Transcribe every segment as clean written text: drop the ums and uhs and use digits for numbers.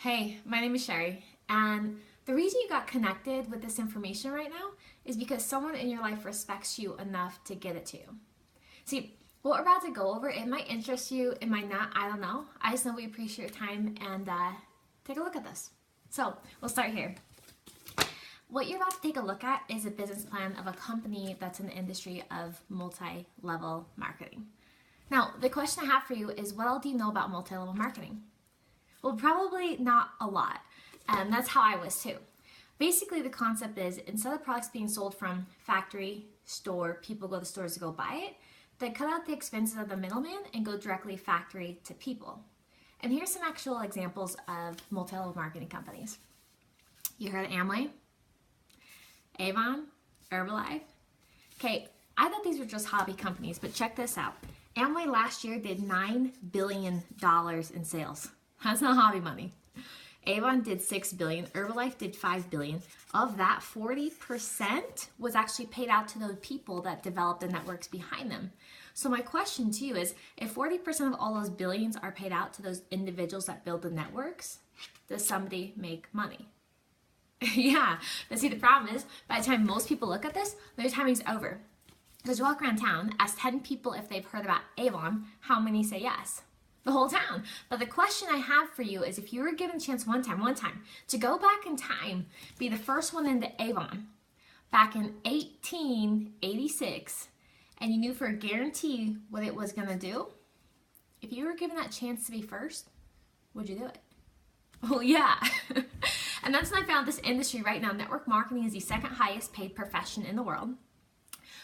Hey, my name is Sheri, and the reason you got connected with this information right now is because someone in your life respects you enough to get it to you. See, what we're about to go over, it might interest you, it might not, I don't know. I just know we appreciate your time and take a look at this. So, we'll start here. What you're about to take a look at is a business plan of a company that's in the industry of multi-level marketing. Now, the question I have for you is, what all do you know about multi-level marketing? Well, probably not a lot, and that's how I was too. Basically, the concept is, instead of products being sold from factory, store, people go to stores to go buy it, they cut out the expenses of the middleman and go directly factory to people. And here's some actual examples of multi-level marketing companies. You heard of Amway, Avon, Herbalife. Okay, I thought these were just hobby companies, but check this out. Amway last year did $9 billion in sales. That's not hobby money. Avon did $6 billion. Herbalife did $5 billion. Of that, 40% was actually paid out to those people that developed the networks behind them. So my question to you is, if 40% of all those billions are paid out to those individuals that build the networks, does somebody make money? Yeah, but see, the problem is, by the time most people look at this, their timing's over. Because you walk around town, ask 10 people if they've heard about Avon, how many say yes? The whole town. But the question I have for you is, if you were given a chance one time, to go back in time, be the first one into Avon, back in 1886, and you knew for a guarantee what it was going to do, if you were given that chance to be first, would you do it? Well, yeah. And that's when I found this industry right now. Network marketing is the second highest paid profession in the world.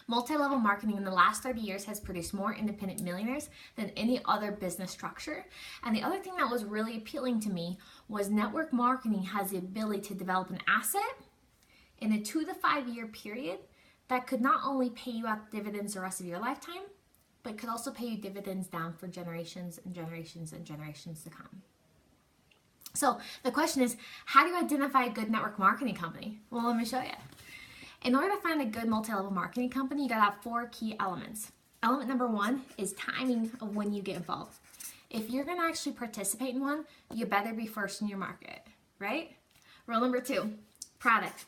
Multi-level marketing in the last 30 years has produced more independent millionaires than any other business structure. And the other thing that was really appealing to me was network marketing has the ability to develop an asset in a 2 to 5 year period that could not only pay you out dividends the rest of your lifetime, but could also pay you dividends down for generations and generations and generations to come. So the question is, how do you identify a good network marketing company? Well, let me show you. In order to find a good multi-level marketing company, you gotta have 4 key elements. Element number 1 is timing of when you get involved. If you're gonna actually participate in one, you better be first in your market, right? Rule number 2, product.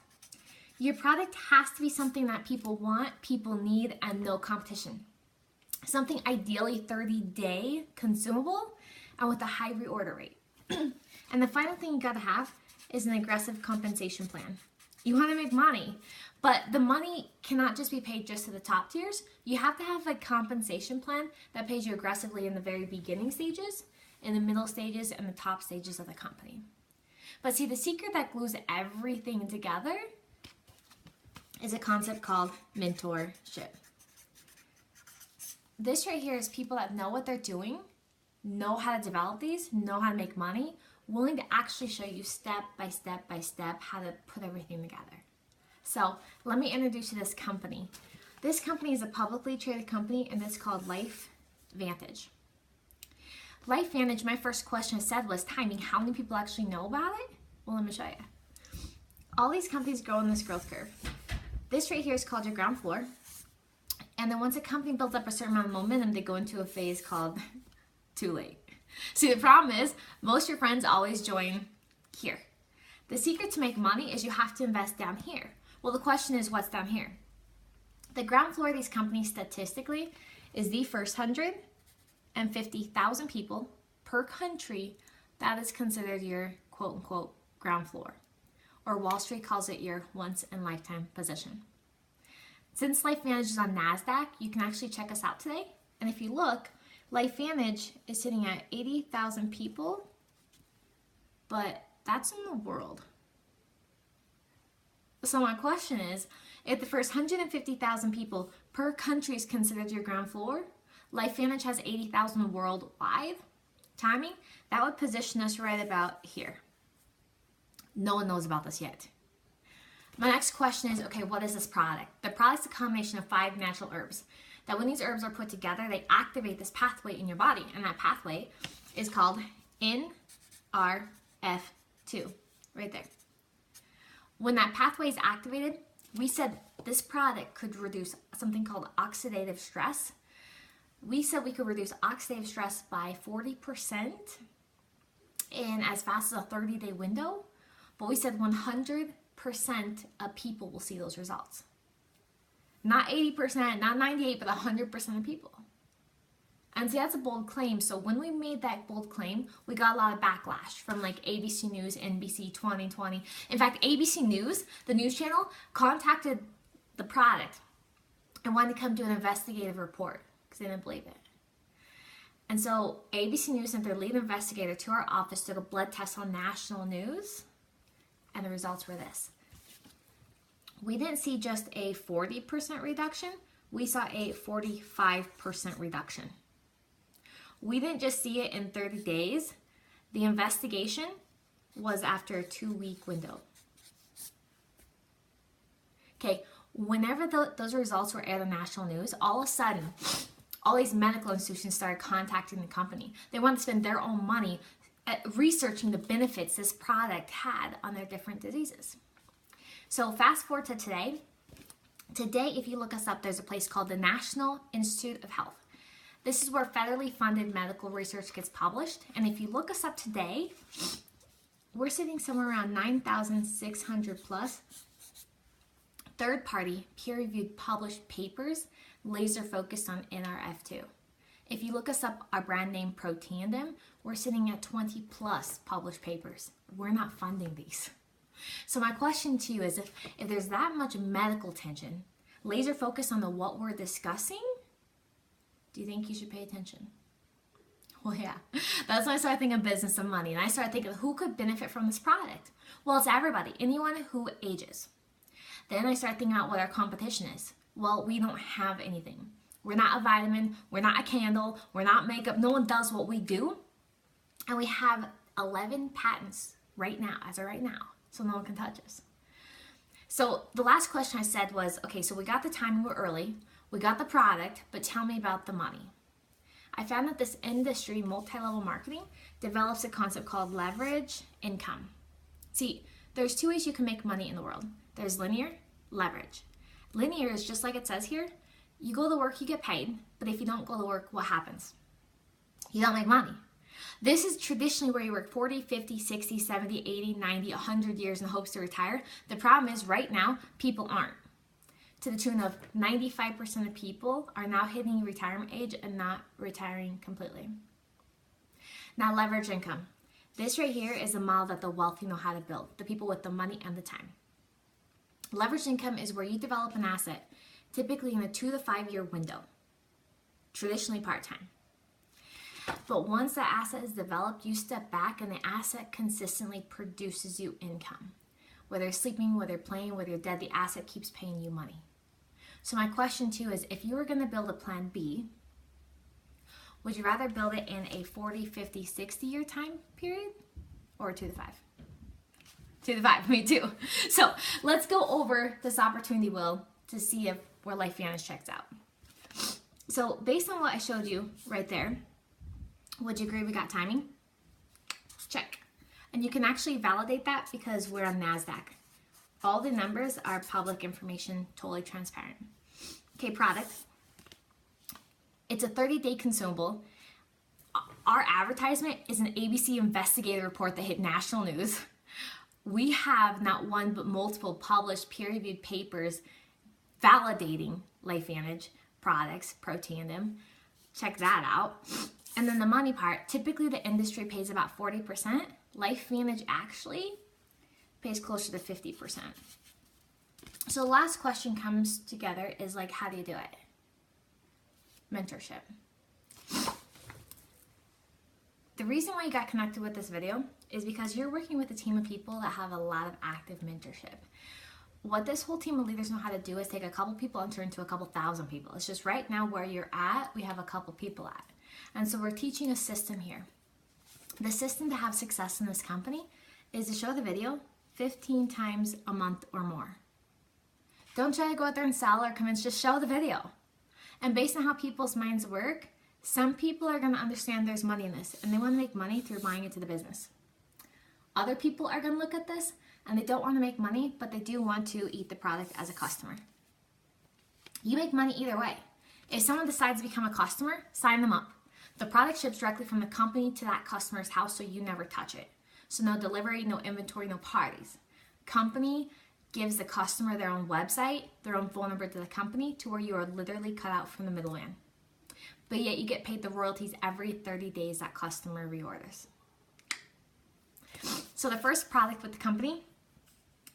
Your product has to be something that people want, people need, and no competition. Something ideally 30-day consumable and with a high reorder rate. And the final thing you gotta have is an aggressive compensation plan. You want to make money, but the money cannot just be paid just to the top tiers. You have to have a compensation plan that pays you aggressively in the very beginning stages, in the middle stages, and the top stages of the company. But see, the secret that glues everything together is a concept called mentorship. This right here is people that know what they're doing, know how to develop these, know how to make money, willing to actually show you step by step by step how to put everything together. So let me introduce you to this company. This company is a publicly traded company, and it's called LifeVantage. LifeVantage, my first question I said was timing. How many people actually know about it? Well, let me show you. All these companies grow in this growth curve. This right here is called your ground floor. And then once a company builds up a certain amount of momentum, they go into a phase called too late. See, the problem is, most of your friends always join here. The secret to make money is you have to invest down here. Well, the question is, what's down here? The ground floor of these companies statistically is the first 150,000 people per country. That is considered your quote-unquote ground floor. Or Wall Street calls it your once-in-a-lifetime position. Since LifeVantage is on NASDAQ, you can actually check us out today. And if you look, LifeVantage is sitting at 80,000 people, but that's in the world. So my question is, if the first 150,000 people per country is considered your ground floor, LifeVantage has 80,000 worldwide, timing, that would position us right about here. No one knows about this yet. My next question is, okay, what is this product? The product's a combination of 5 natural herbs. That when these herbs are put together, they activate this pathway in your body, and that pathway is called NRF2, right there. When that pathway is activated, we said this product could reduce something called oxidative stress. We said we could reduce oxidative stress by 40% in as fast as a 30-day window, but we said 100% of people will see those results. Not 80%, not 98%, but 100% of people. And see, that's a bold claim. So when we made that bold claim, we got a lot of backlash from like ABC News, NBC, 2020. In fact, ABC News, the news channel, contacted the product and wanted to come do an investigative report because they didn't believe it. And so ABC News sent their lead investigator to our office, took a blood test on national news, and the results were this. We didn't see just a 40% reduction, we saw a 45% reduction. We didn't just see it in 30 days. The investigation was after a 2-week window. Okay, whenever those results were aired on national news, all of a sudden, all these medical institutions started contacting the company. They wanted to spend their own money at researching the benefits this product had on their different diseases. So fast forward to today. Today, if you look us up, there's a place called the National Institute of Health. This is where federally funded medical research gets published. And if you look us up today, we're sitting somewhere around 9,600 plus third-party peer-reviewed published papers laser focused on NRF2. If you look us up our brand name Protandim, we're sitting at 20 plus published papers. We're not funding these. So my question to you is, if there's that much medical attention, laser focus on what we're discussing, do you think you should pay attention? Well, yeah, that's when I started thinking of business and money, and I started thinking, who could benefit from this product? Well, it's everybody, anyone who ages. Then I started thinking about what our competition is. Well, we don't have anything. We're not a vitamin, we're not a candle, we're not makeup, no one does what we do. And we have 11 patents right now, as of right now, so no one can touch us. So the last question I said was, okay, so we got the timing, we're early, we got the product, but tell me about the money. I found that this industry, multi-level marketing, develops a concept called leverage income. See, there's 2 ways you can make money in the world. There's linear, leverage. Linear is just like it says here. You go to work, you get paid, but if you don't go to work, what happens? You don't make money. This is traditionally where you work 40, 50, 60, 70, 80, 90, 100 years in hopes to retire. The problem is right now, people aren't. To the tune of 95% of people are now hitting retirement age and not retiring completely. Now, leverage income. This right here is a model that the wealthy know how to build, the people with the money and the time. Leverage income is where you develop an asset, typically in a 2 to 5 year window, traditionally part-time. But once the asset is developed, you step back and the asset consistently produces you income. Whether you're sleeping, whether you're playing, whether you're dead, the asset keeps paying you money. So my question to you is, if you were going to build a plan B, would you rather build it in a 40, 50, 60 year time period or 2 to 5? 2 to 5, me too. So let's go over this opportunity wheel to see if where LifeVantage checks out. So based on what I showed you right there, would you agree we got timing? Check. And you can actually validate that because we're on NASDAQ. All the numbers are public information, totally transparent. Okay, product. It's a 30-day consumable. Our advertisement is an ABC investigative report that hit national news. We have not one but multiple published peer-reviewed papers validating LifeVantage products, Protandim. Check that out. And then the money part, typically the industry pays about 40%. LifeVantage actually pays closer to 50%. So the last question comes together is like, how do you do it? Mentorship. The reason why you got connected with this video is because you're working with a team of people that have a lot of active mentorship. What this whole team of leaders know how to do is take a couple people and turn into a couple thousand people. It's just right now where you're at, we have a couple people at. And so we're teaching a system here. The system to have success in this company is to show the video 15 times a month or more. Don't try to go out there and sell or convince, just show the video. And based on how people's minds work, some people are going to understand there's money in this and they want to make money through buying into the business. Other people are going to look at this and they don't want to make money, but they do want to eat the product as a customer. You make money either way. If someone decides to become a customer, sign them up. The product ships directly from the company to that customer's house, so you never touch it. So no delivery, no inventory, no parties. Company gives the customer their own website, their own phone number to the company, to where you are literally cut out from the middleman. But yet you get paid the royalties every 30 days that customer reorders. So the first product with the company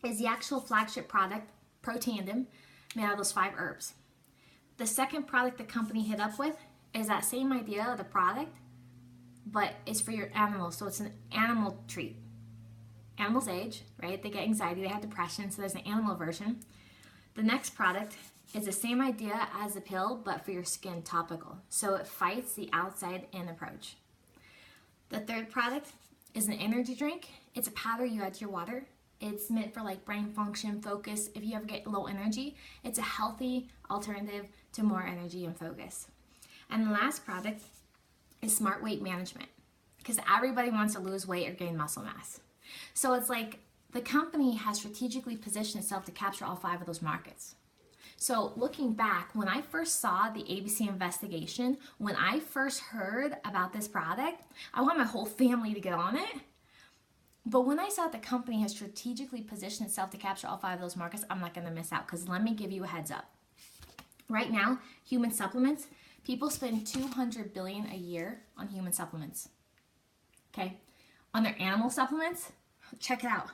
is the actual flagship product, Pro Tandem, made out of those 5 herbs. The second product the company hit up with is that same idea of the product, but it's for your animals. So it's an animal treat. Animals age, right? They get anxiety, they have depression, so there's an animal version. The next product is the same idea as the pill, but for your skin, topical. So it fights the outside in approach. The third product is an energy drink. It's a powder you add to your water. It's meant for like brain function, focus. If you ever get low energy, it's a healthy alternative to more energy and focus. And the last product is smart weight management, because everybody wants to lose weight or gain muscle mass. So it's like the company has strategically positioned itself to capture all 5 of those markets. So looking back, when I first saw the ABC investigation, when I first heard about this product, I want my whole family to get on it. But when I saw that the company has strategically positioned itself to capture all 5 of those markets, I'm not going to miss out, because let me give you a heads up. Right now, human supplements, people spend $200 billion a year on human supplements. Okay? On their animal supplements, check it out.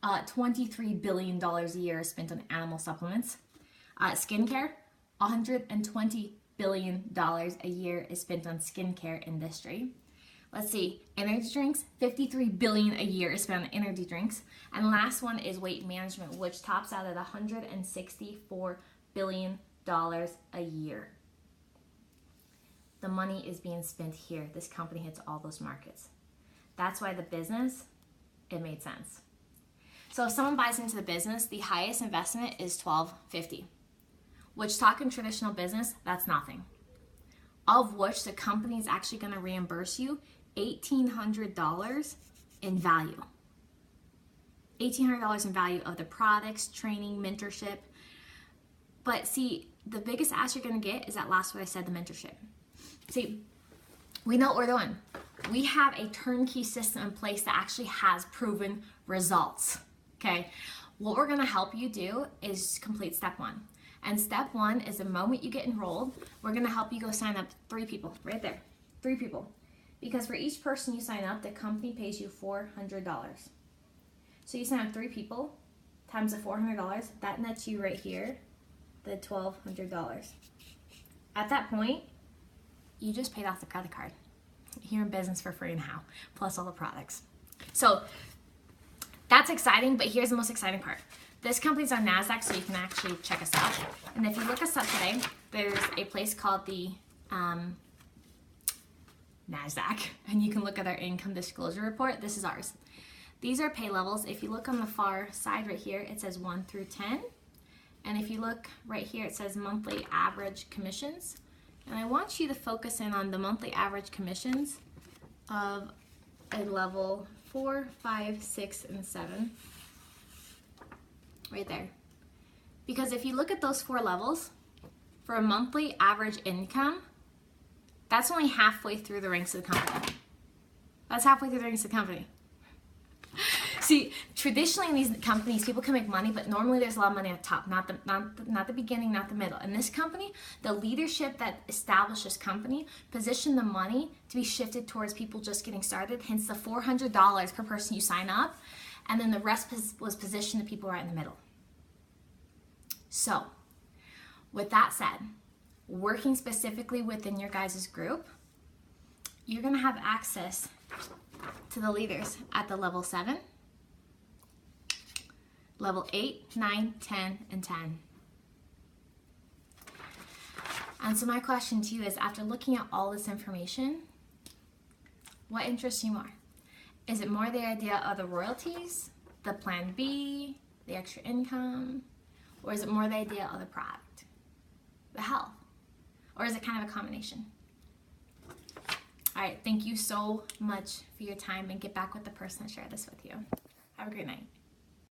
$23 billion a year is spent on animal supplements. Skincare, $120 billion a year is spent on skincare industry. Let's see, energy drinks, $53 billion a year is spent on energy drinks. And the last one is weight management, which tops out at $164 billion a year. The money is being spent here. This company hits all those markets. That's why the business, it made sense. So if someone buys into the business, the highest investment is $12.50, which talking traditional business, that's nothing. Of which the company is actually going to reimburse you $1,800 in value. $1,800 in value of the products, training, mentorship. But see, the biggest ask you're going to get is that last what I said, the mentorship. See, we know what we're doing. We have a turnkey system in place that actually has proven results, okay? What we're gonna help you do is complete step 1. And step 1 is the moment you get enrolled, we're gonna help you go sign up 3 people, right there, 3 people. Because for each person you sign up, the company pays you $400. So you sign up 3 people, times the $400, that nets you right here, the $1,200. At that point, you just paid off the credit card. You're in business for free now, plus all the products. So that's exciting, but here's the most exciting part. This company's on NASDAQ, so you can actually check us out. And if you look us up today, there's a place called the NASDAQ, and you can look at our income disclosure report. This is ours. These are pay levels. If you look on the far side right here, it says 1 through 10. And if you look right here, it says monthly average commissions. And I want you to focus in on the monthly average commissions of a level 4, 5, 6, and 7. Right there. Because if you look at those 4 levels, for a monthly average income, that's only halfway through the ranks of the company. That's halfway through the ranks of the company. See, traditionally in these companies, people can make money, but normally there's a lot of money at the top, not the beginning, not the middle. In this company, the leadership that established this company positioned the money to be shifted towards people just getting started, hence the $400 per person you sign up, and then the rest was positioned to people right in the middle. So, with that said, working specifically within your guys' group, you're going to have access to the leaders at the level 7, level 8, 9, 10, and 10. And so my question to you is, after looking at all this information, what interests you more? Is it more the idea of the royalties, the plan B, the extra income, or is it more the idea of the product, the health, or is it kind of a combination? All right, thank you so much for your time, and get back with the person that shared this with you. Have a great night.